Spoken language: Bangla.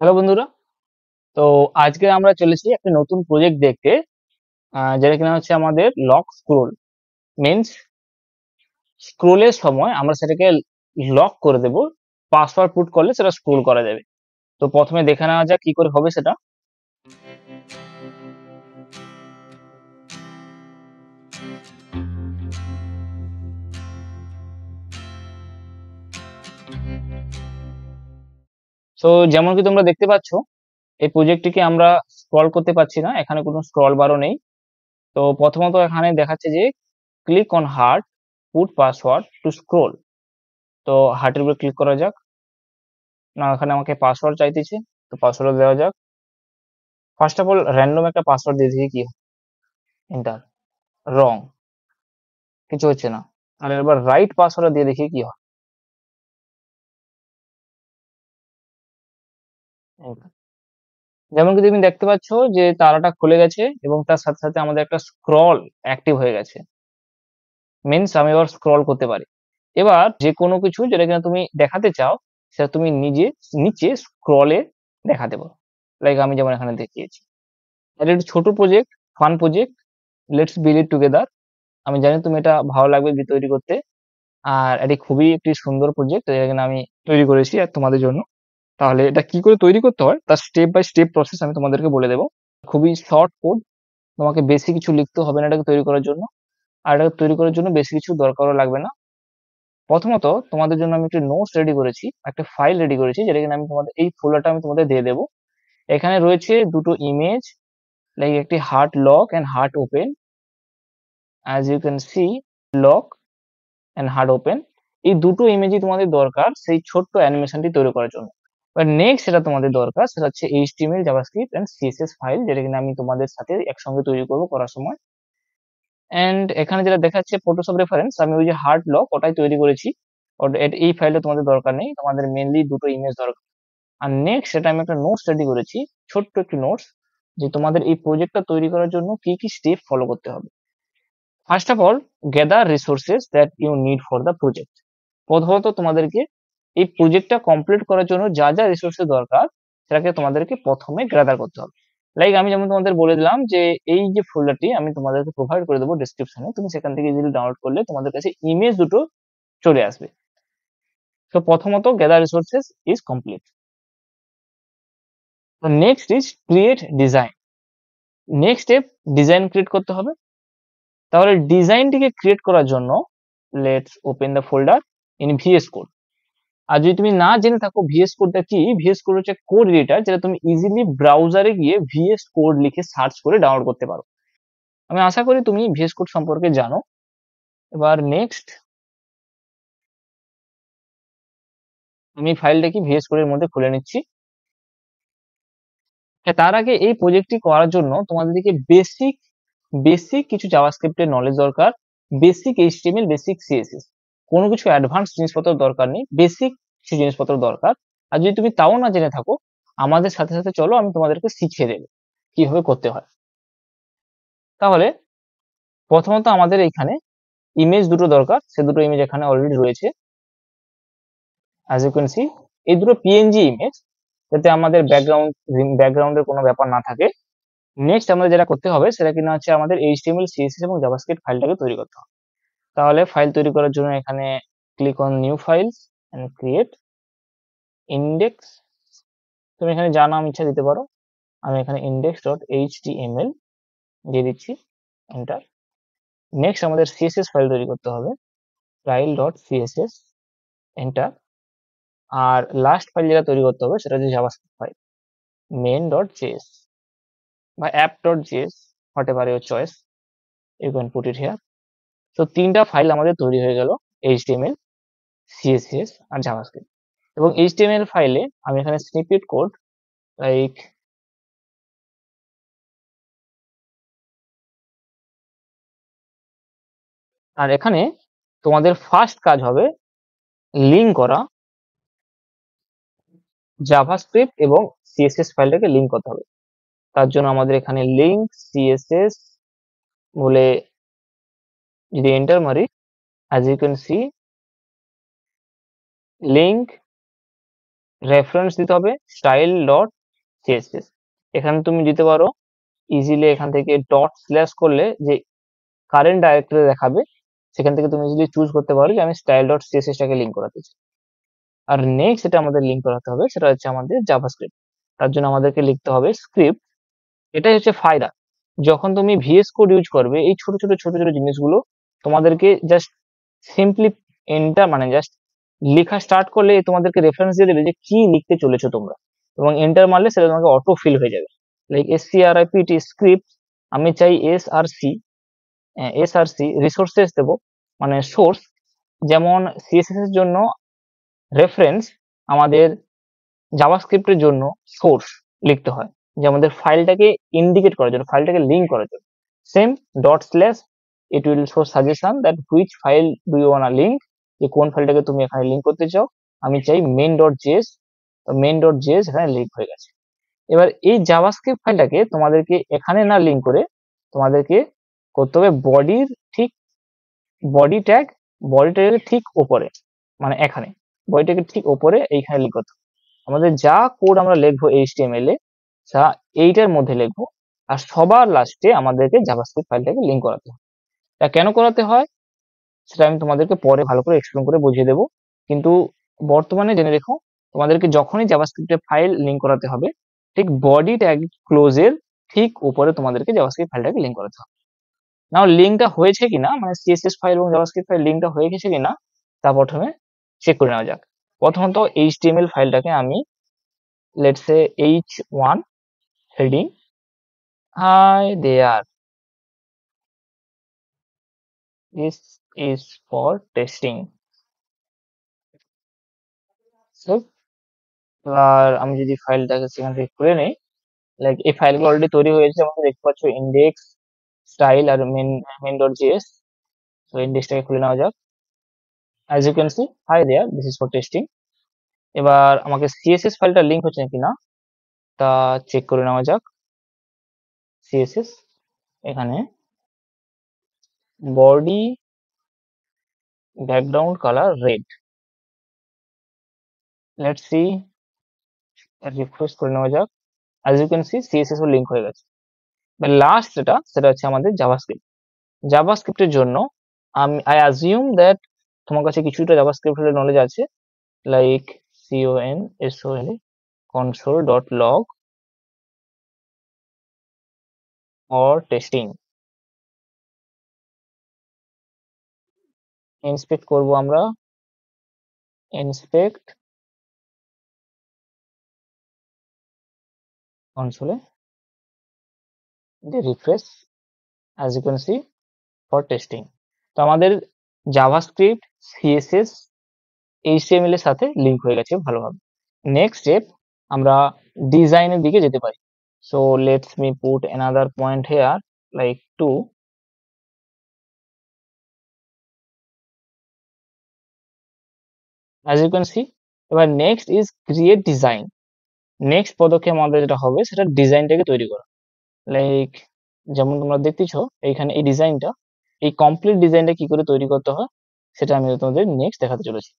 হ্যালো বন্ধুরা। তো আজকে আমরা চলেছি একটা নতুন প্রজেক্ট দেখতে, যেটা কিনা হচ্ছে আমাদের লক স্ক্রোল। মিনস স্ক্রোলের সময় আমরা সেটাকে লক করে দেব, পাসওয়ার্ড পুট করলে সেটা স্ক্রোল করা যাবে। তো প্রথমে দেখে নেওয়া যাক কি করে হবে সেটা। তো যেমন কি তোমরা দেখতে পাচ্ছ, এই প্রজেক্টটিকে আমরা স্ক্রল করতে পারছি না, এখানে কোনো স্ক্রল বারও নেই। তো প্রথমত এখানে দেখাচ্ছে যে click on heart, put password to scroll. তো হার্টের উপর ক্লিক করা যাক। না, এখানে আমাকে পাসওয়ার্ড চাইতেছে, তো পাসওয়ার্ড দেওয়া যাক। ফার্স্ট অফ অল র্যান্ডম একটা পাসওয়ার্ড দিয়ে দেখি কি হয়। এন্টার। রং, কিছু হচ্ছে না। আর এবার রাইট পাসওয়ার্ড দিয়ে দেখি কি হয়। Enter। যেমন কি তুমি দেখতে পাচ্ছ যে তারাটা খুলে গেছে এবং তার সাথে সাথে আমাদের একটা স্ক্রল অ্যাক্টিভ হয়ে গেছে। মিনস আমি এবার স্ক্রল করতে পারি। এবার যে কোনো কিছু যেটা কিনা তুমি দেখাতে চাও সেটা তুমি নিজে নিচে স্ক্রলে দেখাতে পারো। লাইক আমি যেমন এখানে দেখিয়েছি। এটা একটা ছোট project, fun project. Let's build it together. আমি জানি তুমি এটা ভালো লাগবে তৈরি করতে। আর এটি খুবই একটি সুন্দর প্রজেক্ট যেটা কিনা আমি তৈরি করেছি আর তোমাদের জন্য। তাহলে এটা কি করে তৈরি করতে হয় তার স্টেপ বাই স্টেপ প্রসেস আমি তোমাদেরকে বলে দেবো। খুবই শর্ট কোড, তোমাকে বেশি কিছু লিখতে হবে না এটাকে তৈরি করার জন্য। আর এটাকে তৈরি করার জন্য বেশি কিছু দরকারও লাগবে না। প্রথমত তোমাদের জন্য আমি একটি নোটস রেডি করেছি, একটা ফাইল রেডি করেছি যেটা কিনা আমি তোমাদের এই ফোল্ডারটা আমি তোমাদের দিয়ে দেবো। এখানে রয়েছে দুটো ইমেজ, লাইক একটি heart lock and heart open. As you can see, lock and heart open, এই দুটো ইমেজই তোমাদের দরকার সেই ছোট্ট অ্যানিমেশনটি তৈরি করার জন্য। এবার নেক্সট যেটা তোমাদের দরকার সেটা হচ্ছে HTML, JavaScript and CSS file, যেটা কিনা আমি তোমাদের সাথে একসঙ্গে তৈরি করব করার সময়। এন্ড এখানে যেটা দেখাচ্ছে ফটোশপ রেফারেন্স, আমি ওই যে হার্ট লক ওটাই তৈরি করেছি। এই ফাইলটা তোমাদের দরকার নেই, তোমাদের মেনলি দুটো ইমেজ দরকার। আর নেক্সট সেটা আমি একটা নোটস রেডি করেছি, ছোট্ট একটি নোটস, যে তোমাদের এই প্রজেক্টটা তৈরি করার জন্য কি কি স্টেপ ফলো করতে হবে। First of all, gather resources that you need for the project. প্রথমত তোমাদেরকে এই প্রজেক্টটা কমপ্লিট করার জন্য যা যা রিসোর্সের দরকার সেটাকে তোমাদেরকে প্রথমে গ্যাদার করতে হবে। লাইক আমি যেমন তোমাদের বলে দিলাম যে এই যে ফোল্ডারটি আমি তোমাদেরকে প্রোভাইড করে দেবো ডেসক্রিপশনে, তুমি সেখান থেকে ইজিলি ডাউনলোড করলে তোমাদের কাছে ইমেজ দুটো চলে আসবে। তো প্রথমত গ্যাদার রিসোর্সেস ইজ কমপ্লিট। তো next is create design. Next step, design create করতে হবে। তাহলে ডিজাইনটিকে ক্রিয়েট করার জন্য let's open the folder in VS code. আর যদি তুমি না জেনে থাকো ভিএস কোডটা কি, ভিএস কোড হচ্ছে কোড এডিটর যেটা তুমি ইজিলি ব্রাউজারে গিয়ে ভিএস কোড লিখে সার্চ করে ডাউনলোড করতে পারো। আমি আশা করি তুমি ভিএস কোড সম্পর্কে জানো। এবার নেক্সট, আমি ফাইলটাকে ভিএস কোডের মধ্যে খুলে নিচ্ছি। হ্যাঁ, তার আগে এই প্রজেক্টটি করার জন্য তোমাদেরকে বেসিক বেসিক কিছু জাভাস্ক্রিপ্টের নলেজ দরকার, বেসিক এইচটিএমএল, বেসিক সিএসএস। কোনো কিছু অ্যাডভান্স জিনিসপত্র দরকার নেই, বেসিক কিছু জিনিসপত্র দরকার। আর যদি তুমি তাও না জেনে থাকো, আমাদের সাথে সাথে চলো, আমি তোমাদেরকে শিখিয়ে দেবো কিভাবে করতে হয়। তাহলে প্রথমত আমাদের এখানে ইমেজ দুটো দরকার, সে দুটো ইমেজ এখানে অলরেডি রয়েছে। অ্যাজ ইউ ক্যান সি, এই দুটো পিএনজি ইমেজ, যাতে আমাদের ব্যাকগ্রাউন্ডের কোনো ব্যাপার না থাকে। নেক্সট আমাদের যেটা করতে হবে সেটা কিনা হচ্ছে আমাদের এইচটিএমএল, সিএসএস এবং জাভাস্ক্রিপ্ট ফাইলটাকে তৈরি করতে হবে। তাহলে ফাইল তৈরি করার জন্য এখানে click on new files and create index. তুমি এখানে যা নাম ইচ্ছা দিতে পারো। আমি এখানে ইন্ডেক্স ডট এইচটিএমএল দিয়ে দিচ্ছি, এন্টার। নেক্সট আমাদের সিএসএস ফাইল তৈরি করতে হবে, ফাইল ডট সিএসএস, এন্টার। আর লাস্ট ফাইল যেটা তৈরি করতে হবে সেটা হচ্ছে JavaScript file, main dot JS বা app dot JS, whatever your choice, you can put it here. তো তিনটা ফাইল আমাদের তৈরি হয়ে গেল, এইচটিএমএল, সিএসএস আর জাভাস্ক্রিপ্ট। এবং এইচটিএমএল ফাইলে আমি এখানে স্নিপেট কোড, লাইক আর এখানে তোমাদের ফার্স্ট কাজ হবে লিঙ্ক করা, জাভাস্ক্রিপ্ট এবং সিএসএস ফাইলটাকে লিঙ্ক করতে হবে। তার জন্য আমাদের এখানে লিঙ্ক সিএসএস বলে যদি এন্টার মারি, as you can see link reference দিতে হবে স্টাইল ডট সিএসএস। এখানে তুমি দিতে পারো ইজিলি, এখান থেকে ডট স্ল্যাশ করলে যে কারেন্ট ডাইরেক্টরি দেখাবে সেখান থেকে তুমি ইজিলি চুজ করতে পারো যে আমি স্টাইল ডট সিএসএস টাকে লিঙ্ক করাতে চাই। আর নেক্সট যেটা আমাদের লিঙ্ক করাতে হবে সেটা হচ্ছে আমাদের জাভাস্ক্রিপ্ট। তার জন্য আমাদেরকে লিখতে হবে স্ক্রিপ্ট। এটাই হচ্ছে ফায়দা, যখন তুমি ভিএস কোড ইউজ করবে এই ছোট ছোট ছোট ছোট জিনিসগুলো তোমাদেরকে জাস্ট সিম্পলি এন্টার মানে জাস্ট লেখা স্টার্ট করলে তোমাদেরকে রেফারেন্স দিয়ে দেবে যে কি লিখতে চলেছো তোমরা, এবং এন্টার মারলে সেটা তোমাকে অটো ফিল হয়ে যাবে। লাইক SCRIPT স্ক্রিপ্ট, আমি চাই SRC রিসোর্সেস দেবো, মানে সোর্স। যেমন সিএসএস এর জন্য রেফারেন্স, আমাদের জাভাস্ক্রিপ্টের জন্য সোর্স লিখতে হয়, যে আমাদের ফাইলটাকে ইন্ডিকেট করার জন্য, ফাইলটাকে লিঙ্ক করার জন্য। Same dot slash, it will show suggestion that which file do you wanna link, যে কোন ফাইলটাকে তুমি এখানে লিঙ্ক করতে চাও। আমি চাই main.js, main.js এখানে লিঙ্ক হয়ে গেছে। এবার এই জাভাস্ক্রিপ্ট ফাইলটাকে তোমাদেরকে এখানে না লিঙ্ক করে তোমাদেরকে করতে হবে বডির ঠিক বডি ট্যাগ, বডি ট্যাগের ঠিক ওপরে, মানে এখানে বডি ট্যাগের ঠিক ওপরে এইখানে লিঙ্ক করতে হবে। আমাদের যা কোড আমরা লিখবো HTML এ তা এইটার মধ্যে লিখবো, আর সবার লাস্টে আমাদেরকে জাভাস্ক্রিপ্ট ফাইলটাকে লিঙ্ক করাতে হয়। তা কেন করাতে হয় সেটা আমি তোমাদেরকে পরে ভালো করে এক্সপ্লেন করে বুঝিয়ে দেবো, কিন্তু বর্তমানে জেনে রেখো, তোমাদেরকে যখনই জাভাস্ক্রিপ্টের ফাইল লিঙ্ক করাতে হবে ঠিক বডি ট্যাগ ক্লোজের ঠিক উপরে তোমাদেরকে জাভাস্ক্রিপ্ট ফাইলটাকে লিঙ্ক করাতে হবে। নাও লিঙ্কটা হয়েছে কিনা, মানে সিএসএস ফাইল এবং জাভাস্ক্রিপ্ট ফাইল লিঙ্কটা হয়ে গেছে কিনা তা প্রথমে চেক করে নেওয়া যাক। প্রথমত HTML ফাইলটাকে আমি let's say h1 heading, hi there, this is for testing, so আর আমি যদি ফাইলটাকে সেখান থেকে খুলে নেই, লাইক এই ফাইলগুলো অলরেডি তৈরি হয়েছে, আমাকে দেখতে পাচ্ছ ইন্ডেক্স, স্টাইল আর main.js। তো ইন্ডেক্সটাকে খুলে নেওয়া যাক। as you can see, hi there, this is for testing। এবার আমাকে সিএসএস ফাইলটা লিঙ্ক হচ্ছে কিনা তা চেক করে নেওয়া যাক। সিএসএস এখানে body background colour red, let's see, refresh করে নেওয়া যাক। as you can see CSS ও লিঙ্ক হয়ে গেছে। লাস্ট সেটা হচ্ছে আমাদের জাভাস্ক্রিপ্টের জন্য আমি আই অ্যাজিউম দ্যাট তোমার কাছে কিছুটা জাভাস্ক্রিপ্টের নলেজ আছে, like console console.log or testing। Inspect করব আমরা, ইন্সপেক্ট কনসোলে, refresh, as you can see for testing। তো আমাদের জাভাস্ক্রিপ্ট, সিএসএস, HTML এর সাথে লিঙ্ক হয়ে গেছে ভালোভাবে। নেক্সট স্টেপ, আমরা ডিজাইনের দিকে যেতে পারি। So let's me put another point here, like 2। as you can see, এবার next is create design. Next পদক্ষেপ আমাদের যেটা হবে সেটা ডিজাইনটাকে তৈরি করা। লাইক যেমন তোমরা দেখতেছো এইখানে এই ডিজাইনটা, এই কমপ্লিট ডিজাইনটা কি করে তৈরি করতে হয় সেটা আমি তোমাদের নেক্সট দেখাতে চলেছি।